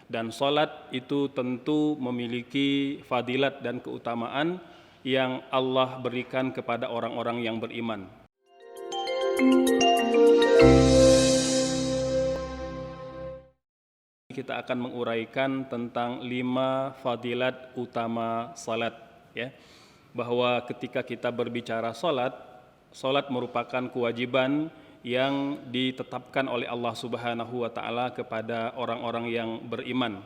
Dan salat itu tentu memiliki fadilat dan keutamaan yang Allah berikan kepada orang-orang yang beriman. Kita akan menguraikan tentang 5 fadilat utama salat, ya. Bahwa ketika kita berbicara salat merupakan kewajiban yang ditetapkan oleh Allah Subhanahu wa taala kepada orang-orang yang beriman.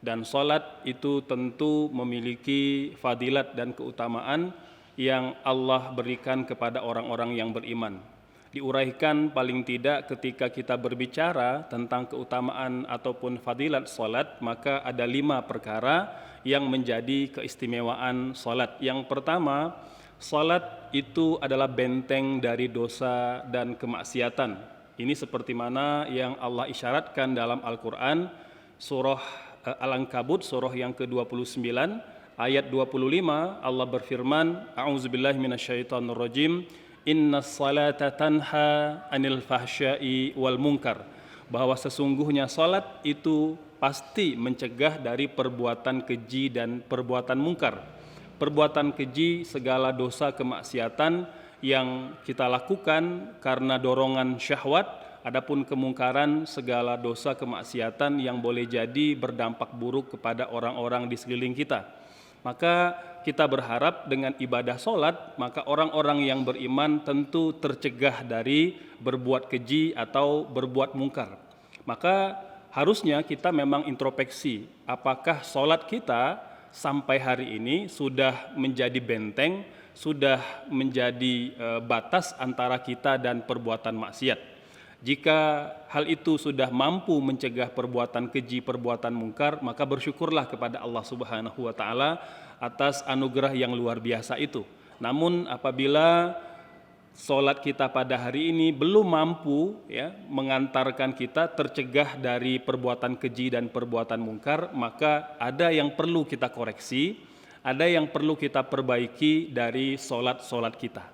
Dan salat itu tentu memiliki fadilat dan keutamaan yang Allah berikan kepada orang-orang yang beriman. Diuraikan paling tidak ketika kita berbicara tentang keutamaan ataupun fadilat salat, maka ada 5 perkara yang menjadi keistimewaan salat. Yang pertama, salat itu adalah benteng dari dosa dan kemaksiatan. Ini seperti mana yang Allah isyaratkan dalam Al-Quran, surah Al-Ankabut, surah yang ke-29, ayat 25, Allah berfirman, A'udzubillahi minasyaitonirrajim, Innas salata tanha anil fahsya'i wal munkar. Bahwa sesungguhnya salat itu pasti mencegah dari perbuatan keji dan perbuatan mungkar. Perbuatan keji, segala dosa kemaksiatan yang kita lakukan karena dorongan syahwat, adapun kemungkaran, segala dosa kemaksiatan yang boleh jadi berdampak buruk kepada orang-orang di sekeliling kita. Maka kita berharap dengan ibadah salat, maka orang-orang yang beriman tentu tercegah dari berbuat keji atau berbuat mungkar. Maka harusnya kita memang introspeksi, apakah salat kita sampai hari ini sudah menjadi benteng, sudah menjadi batas antara kita dan perbuatan maksiat. Jika hal itu sudah mampu mencegah perbuatan keji, perbuatan mungkar, maka bersyukurlah kepada Allah Subhanahu wa taala atas anugerah yang luar biasa itu. Namun apabila salat kita pada hari ini belum mampu, ya, mengantarkan kita tercegah dari perbuatan keji dan perbuatan mungkar, maka ada yang perlu kita koreksi, ada yang perlu kita perbaiki dari salat kita.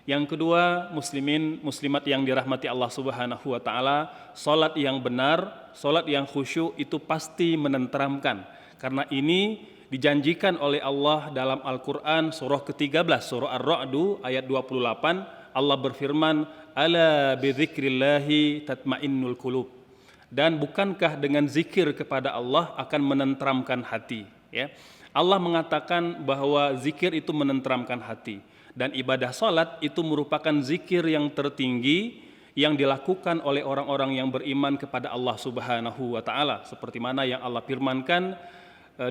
Yang kedua, muslimin muslimat yang dirahmati Allah Subhanahu wa taala, salat yang benar, salat yang khusyuk itu pasti menenteramkan. Karena ini dijanjikan oleh Allah dalam Al-Quran surah ke-13, surah Ar-Ra'du ayat 28, Allah berfirman, ala bidzikrillahi tatmainnul qulub. Dan bukankah dengan zikir kepada Allah akan menenteramkan hati, ya. Allah mengatakan bahwa zikir itu menenteramkan hati, dan ibadah salat itu merupakan zikir yang tertinggi yang dilakukan oleh orang-orang yang beriman kepada Allah Subhanahu wa taala, seperti mana yang Allah firmankan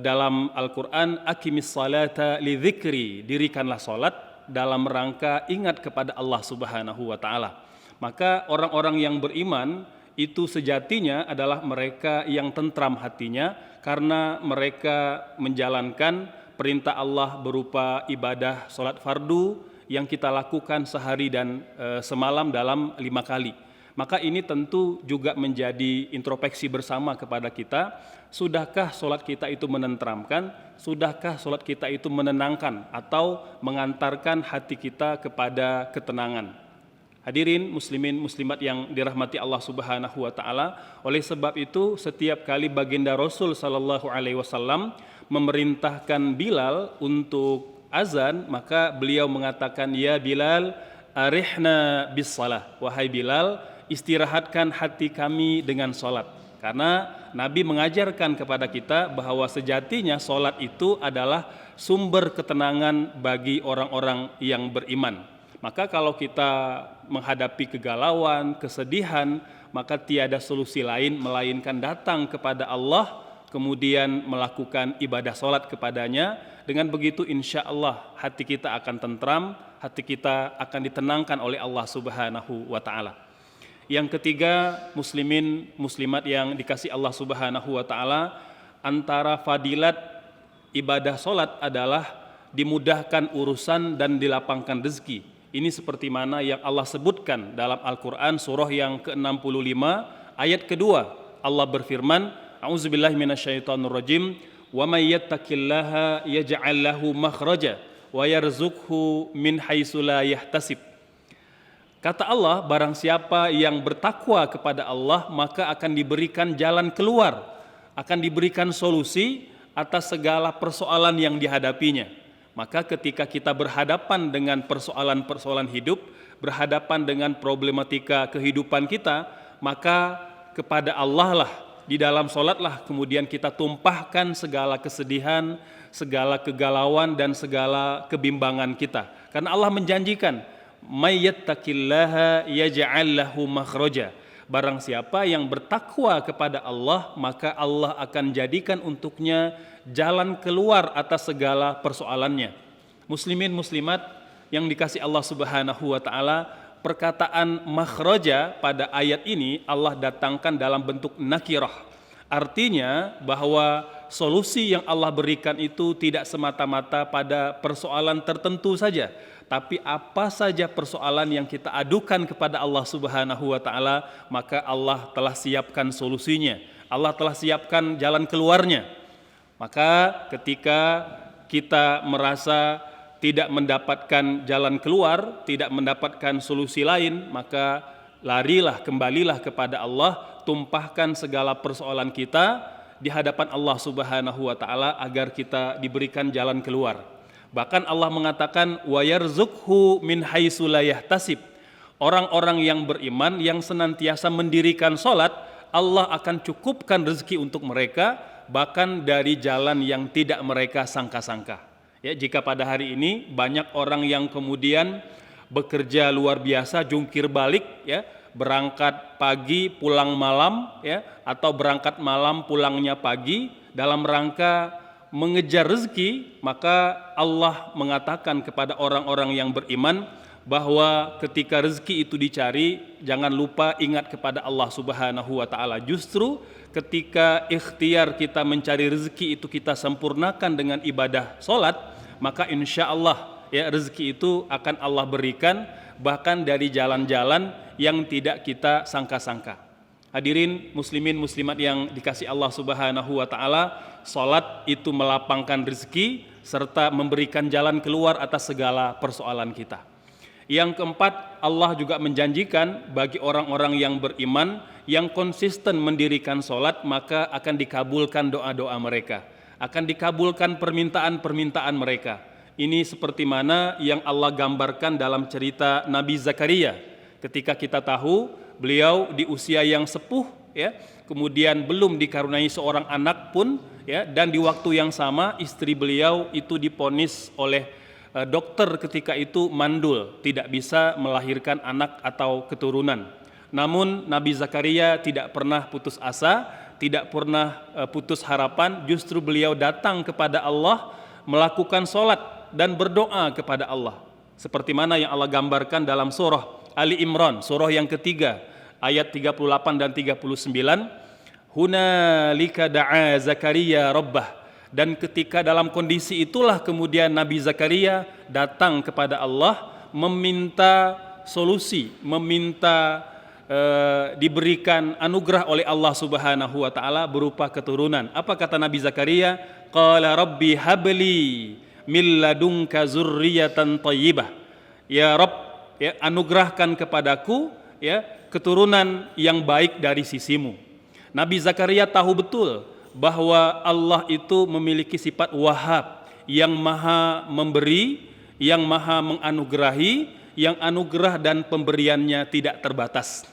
dalam Al-Quran, aqimis salata li dzikri, dirikanlah salat dalam rangka ingat kepada Allah Subhanahu wa taala. Maka orang-orang yang beriman itu sejatinya adalah mereka yang tentram hatinya karena mereka menjalankan perintah Allah berupa ibadah salat fardu yang kita lakukan sehari dan semalam dalam 5 kali. Maka ini tentu juga menjadi introspeksi bersama kepada kita. Sudahkah salat kita itu menenteramkan? Sudahkah salat kita itu menenangkan atau mengantarkan hati kita kepada ketenangan? Hadirin muslimin muslimat yang dirahmati Allah Subhanahu wa taala, oleh sebab itu setiap kali baginda Rasul sallallahu alaihi wasallam memerintahkan Bilal untuk azan, maka beliau mengatakan, ya Bilal, arihna bis salah. Wahai Bilal, istirahatkan hati kami dengan salat. Karena Nabi mengajarkan kepada kita bahwa sejatinya salat itu adalah sumber ketenangan bagi orang-orang yang beriman. Maka kalau kita menghadapi kegalauan, kesedihan, maka tiada solusi lain melainkan datang kepada Allah, kemudian melakukan ibadah salat kepadanya. Dengan begitu insya Allah hati kita akan tentram, hati kita akan ditenangkan oleh Allah Subhanahu wa taala. Yang ketiga, muslimin muslimat yang dikasih Allah Subhanahu wa taala, antara fadilat ibadah salat adalah dimudahkan urusan dan dilapangkan rezeki. Ini seperti mana yang Allah sebutkan dalam Al-Quran surah yang ke-65 ayat kedua. Allah berfirman, A'udzubillahi minasyaitonirrajim, wa may yattaqillaha yaj'al lahu makhraja wa yarzuqhu min haitsu la yahtasib. Kata Allah, barang siapa yang bertakwa kepada Allah, maka akan diberikan jalan keluar akan diberikan solusi atas segala persoalan yang dihadapinya. Maka ketika kita berhadapan dengan persoalan-persoalan hidup, berhadapan dengan problematika kehidupan kita, maka kepada Allah lah, di dalam sholatlah kemudian kita tumpahkan segala kesedihan, segala kegalauan dan segala kebimbangan kita. Karena Allah menjanjikan, "May yattaqillaha yaj'al lahu makhraja." Barang siapa yang bertakwa kepada Allah, maka Allah akan jadikan untuknya jalan keluar atas segala persoalannya. Muslimin muslimat yang dikasih Allah Subhanahu wa taala, perkataan makhraja pada ayat ini Allah datangkan dalam bentuk nakirah. Artinya bahwa solusi yang Allah berikan itu tidak semata-mata pada persoalan tertentu saja, tapi apa saja persoalan yang kita adukan kepada Allah Subhanahu wa taala, maka Allah telah siapkan solusinya. Allah telah siapkan jalan keluarnya. Maka ketika kita merasa tidak mendapatkan jalan keluar, tidak mendapatkan solusi lain, maka larilah, kembalilah kepada Allah, tumpahkan segala persoalan kita di hadapan Allah Subhanahu wa taala agar kita diberikan jalan keluar. Bahkan Allah mengatakan wa yarzuqhu min haitsu la yahtasib. Orang-orang yang beriman yang senantiasa mendirikan salat, Allah akan cukupkan rezeki untuk mereka bahkan dari jalan yang tidak mereka sangka-sangka. Ya, jika pada hari ini banyak orang yang kemudian bekerja luar biasa, jungkir balik, ya, berangkat pagi pulang malam, ya, atau berangkat malam pulangnya pagi dalam rangka mengejar rezeki, maka Allah mengatakan kepada orang-orang yang beriman bahwa ketika rezeki itu dicari, jangan lupa ingat kepada Allah Subhanahu wa taala. Justru ketika ikhtiar kita mencari rezeki itu kita sempurnakan dengan ibadah salat, maka insya Allah ya rezeki itu akan Allah berikan bahkan dari jalan-jalan yang tidak kita sangka-sangka. Hadirin muslimin muslimat yang dikasih Allah Subhanahu wa taala, salat itu melapangkan rezeki serta memberikan jalan keluar atas segala persoalan kita. Yang keempat, Allah juga menjanjikan bagi orang-orang yang beriman yang konsisten mendirikan salat, maka akan dikabulkan doa-doa mereka, akan dikabulkan permintaan-permintaan mereka. Ini seperti mana yang Allah gambarkan dalam cerita Nabi Zakaria. Ketika kita tahu beliau di usia yang sepuh, ya, kemudian belum dikaruniai seorang anak pun, ya, dan di waktu yang sama istri beliau itu divonis oleh dokter ketika itu mandul, tidak bisa melahirkan anak atau keturunan. Namun Nabi Zakaria tidak pernah putus asa, tidak pernah putus harapan. Justru beliau datang kepada Allah, melakukan salat dan berdoa kepada Allah. Seperti mana yang Allah gambarkan dalam surah Ali Imran, surah yang ketiga, ayat 38 dan 39. Hunalika da'a Zakaria rabbah. Dan ketika dalam kondisi itulah kemudian Nabi Zakaria datang kepada Allah meminta solusi, meminta diberikan anugerah oleh Allah Subhanahu wa taala berupa keturunan. Apa kata Nabi Zakaria? Qala rabbi habli min ladunka zurriyatan thayyibah. Ya Rabb, ya, anugerahkan kepadaku, ya, keturunan yang baik dari sisimu. Nabi Zakaria tahu betul bahwa Allah itu memiliki sifat Wahhab, yang maha memberi, yang maha menganugerahi, yang anugerah dan pemberiannya tidak terbatas.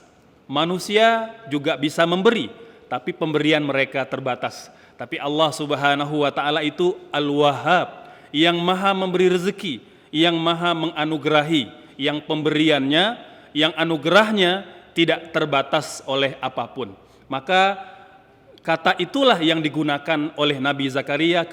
Manusia juga bisa memberi, tapi pemberian mereka terbatas. Tapi Allah Subhanahu wa taala itu Al-Wahhab, yang maha memberi rezeki, yang maha menganugerahi, yang pemberiannya, yang anugerahnya tidak terbatas oleh apapun. Maka kata itulah yang digunakan oleh Nabi Zakaria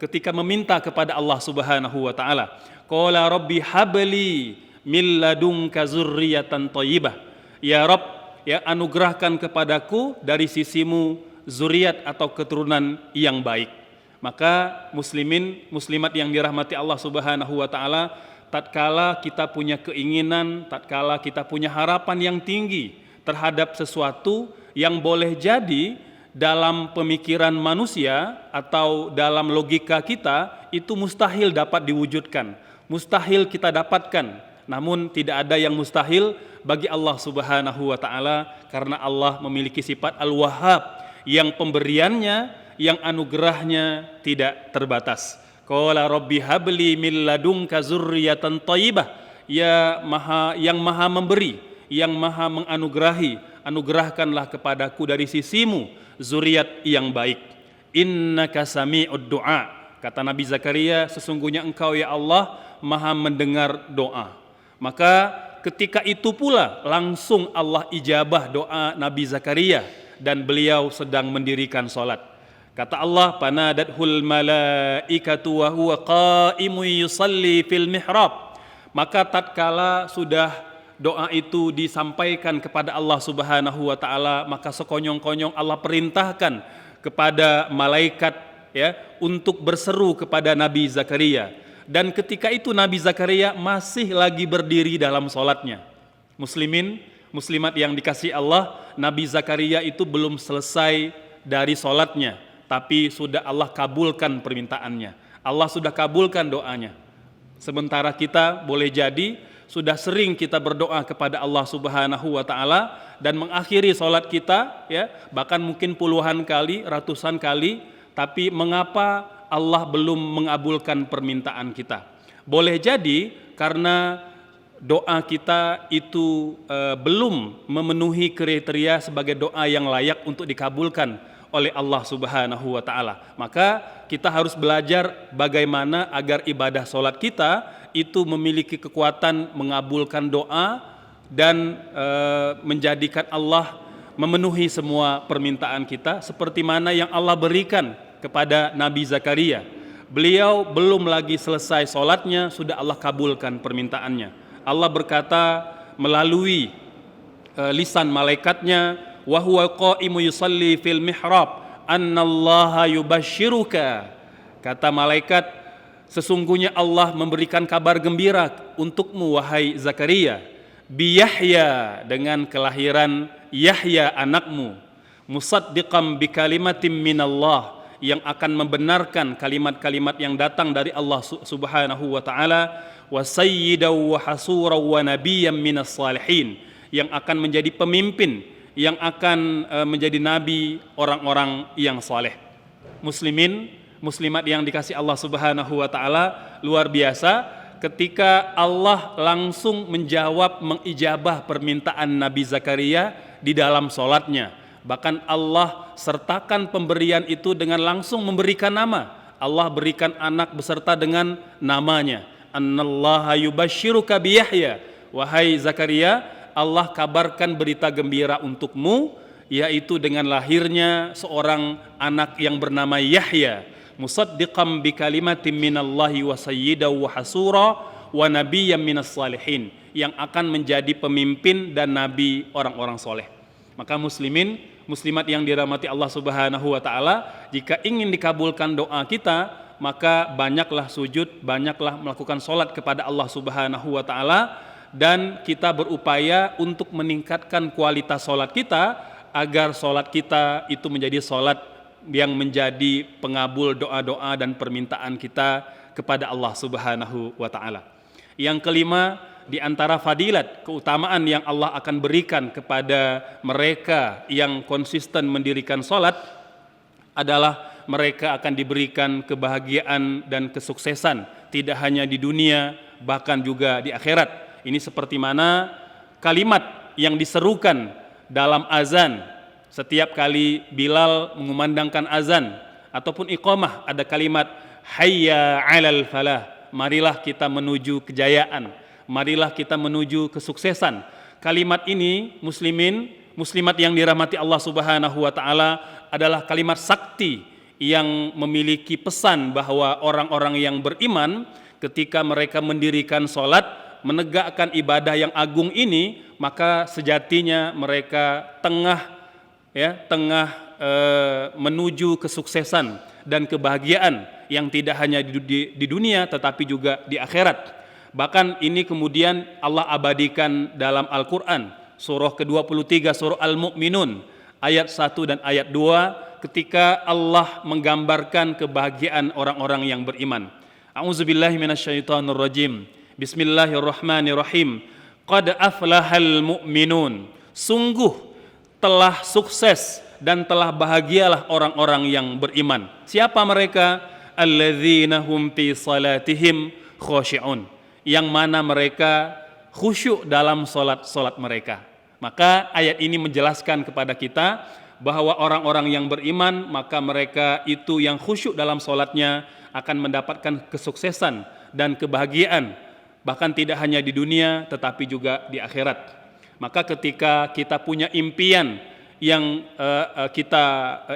ketika meminta kepada Allah Subhanahu wa taala. Qala rabbi habli min ladunka zurriyatan thayyibah. Ya Rabb, ya, anugerahkan kepadaku dari sisimu zuriat atau keturunan yang baik. Maka muslimin muslimat yang dirahmati Allah Subhanahu wa taala, tatkala kita punya keinginan, tatkala kita punya harapan yang tinggi terhadap sesuatu yang boleh jadi dalam pemikiran manusia atau dalam logika kita itu mustahil dapat diwujudkan, mustahil kita dapatkan. Namun tidak ada yang mustahil bagi Allah Subhanahu wa taala karena Allah memiliki sifat Al-Wahhab, yang pemberiannya, yang anugerahnya tidak terbatas. Qala rabbi habli min ladunka dzurriyyatan thayyibah. Ya yang maha memberi, yang maha menganugerahi, anugerahkanlah kepadaku dari sisimu zuriat yang baik. Innaka sami'ud du'a. Kata Nabi Zakaria, sesungguhnya engkau ya Allah maha mendengar doa. Maka ketika itu pula langsung Allah ijabah doa Nabi Zakaria dan beliau sedang mendirikan salat. Kata Allah, panadathul malaikatu wa huwa qa'imun yusalli fil mihrab. Maka tatkala sudah doa itu disampaikan kepada Allah Subhanahu wa taala, maka sekonyong-konyong Allah perintahkan kepada malaikat ya untuk berseru kepada Nabi Zakaria. Dan ketika itu Nabi Zakaria masih lagi berdiri dalam salatnya. Muslimin, muslimat yang dikasihi Allah, Nabi Zakaria itu belum selesai dari salatnya, tapi sudah Allah kabulkan permintaannya. Allah sudah kabulkan doanya. Sementara kita boleh jadi sudah sering kita berdoa kepada Allah Subhanahu wa taala dan mengakhiri salat kita ya, bahkan mungkin puluhan kali, ratusan kali, tapi mengapa Allah belum mengabulkan permintaan kita? Boleh jadi karena doa kita itu belum memenuhi kriteria sebagai doa yang layak untuk dikabulkan oleh Allah Subhanahu wa taala. Maka kita harus belajar bagaimana agar ibadah salat kita itu memiliki kekuatan mengabulkan doa dan menjadikan Allah memenuhi semua permintaan kita seperti mana yang Allah berikan kepada Nabi Zakaria. Beliau belum lagi selesai salatnya sudah Allah kabulkan permintaannya. Allah berkata melalui lisan malaikatnya, wa huwa qa'imu yusalli fil mihrab annallaha yubashshiruka. Kata malaikat, sesungguhnya Allah memberikan kabar gembira untukmu wahai Zakaria, bi Yahya, dengan kelahiran Yahya anakmu, musaddiqan bi kalimatin minallah, yang akan membenarkan kalimat-kalimat yang datang dari Allah Subhanahu wa taala, wa sayyidan wa hasuran wa nabiyyan minas salihin, yang akan menjadi pemimpin, yang akan menjadi nabi orang-orang yang saleh. Muslimin, muslimat yang dikasihi Allah Subhanahu wa taala, luar biasa ketika Allah langsung menjawab, mengijabah permintaan Nabi Zakaria di dalam salatnya. Bahkan Allah sertakan pemberian itu dengan langsung memberikan nama. Allah berikan anak beserta dengan namanya. Annallaha yubashshiruka bi Yahya. Wahai Zakaria, Allah kabarkan berita gembira untukmu, yaitu dengan lahirnya seorang anak yang bernama Yahya, musaddiqan bi kalimatin minallahi wa sayyidan wa hasura wa nabiyyan minas salihin, yang akan menjadi pemimpin dan nabi orang-orang soleh. Maka muslimin, muslimat yang dirahmati Allah Subhanahu wa taala, jika ingin dikabulkan doa kita, maka banyaklah sujud, banyaklah melakukan salat kepada Allah Subhanahu wa taala, dan kita berupaya untuk meningkatkan kualitas salat kita agar salat kita itu menjadi salat yang menjadi pengabul doa-doa dan permintaan kita kepada Allah Subhanahu wa taala. Yang kelima, di antara fadilat, keutamaan yang Allah akan berikan kepada mereka yang konsisten mendirikan salat adalah mereka akan diberikan kebahagiaan dan kesuksesan, tidak hanya di dunia, bahkan juga di akhirat. Ini seperti mana kalimat yang diserukan dalam azan. Setiap kali Bilal mengumandangkan azan ataupun iqamah, ada kalimat hayya 'alal falah, marilah kita menuju kejayaan, marilah kita menuju kesuksesan. Kalimat ini, muslimin, muslimat yang dirahmati Allah Subhanahu wa taala, adalah kalimat sakti yang memiliki pesan bahwa orang-orang yang beriman ketika mereka mendirikan salat, menegakkan ibadah yang agung ini, maka sejatinya mereka tengah menuju kesuksesan dan kebahagiaan yang tidak hanya di dunia tetapi juga di akhirat. Bahkan ini kemudian Allah abadikan dalam Al-Quran, surah ke-23, surah Al-Mu'minun, ayat 1 dan ayat 2, ketika Allah menggambarkan kebahagiaan orang-orang yang beriman. A'udzubillahi minasyaitonirrajim. Bismillahirrahmanirrahim. Qad aflahal mu'minun. Sungguh telah sukses dan telah bahagialah orang-orang yang beriman. Siapa mereka? Alladzina hum fi salatihim khashi'un, yang mana mereka khusyuk dalam salat mereka. Maka ayat ini menjelaskan kepada kita bahwa orang-orang yang beriman, maka mereka itu yang khusyuk dalam salatnya akan mendapatkan kesuksesan dan kebahagiaan, bahkan tidak hanya di dunia tetapi juga di akhirat. Maka ketika kita punya impian yang kita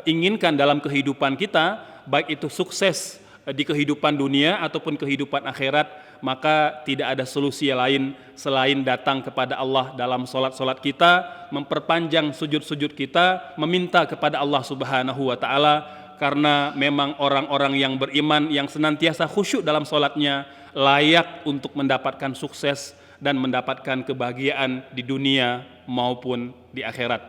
inginkan dalam kehidupan kita, baik itu sukses di kehidupan dunia ataupun kehidupan akhirat, maka tidak ada solusi lain selain datang kepada Allah dalam solat kita, memperpanjang sujud-sujud kita, meminta kepada Allah Subhanahu wa Ta'ala, karena memang orang-orang yang beriman yang senantiasa khusyuk dalam solatnya layak untuk mendapatkan sukses dan mendapatkan kebahagiaan di dunia maupun di akhirat.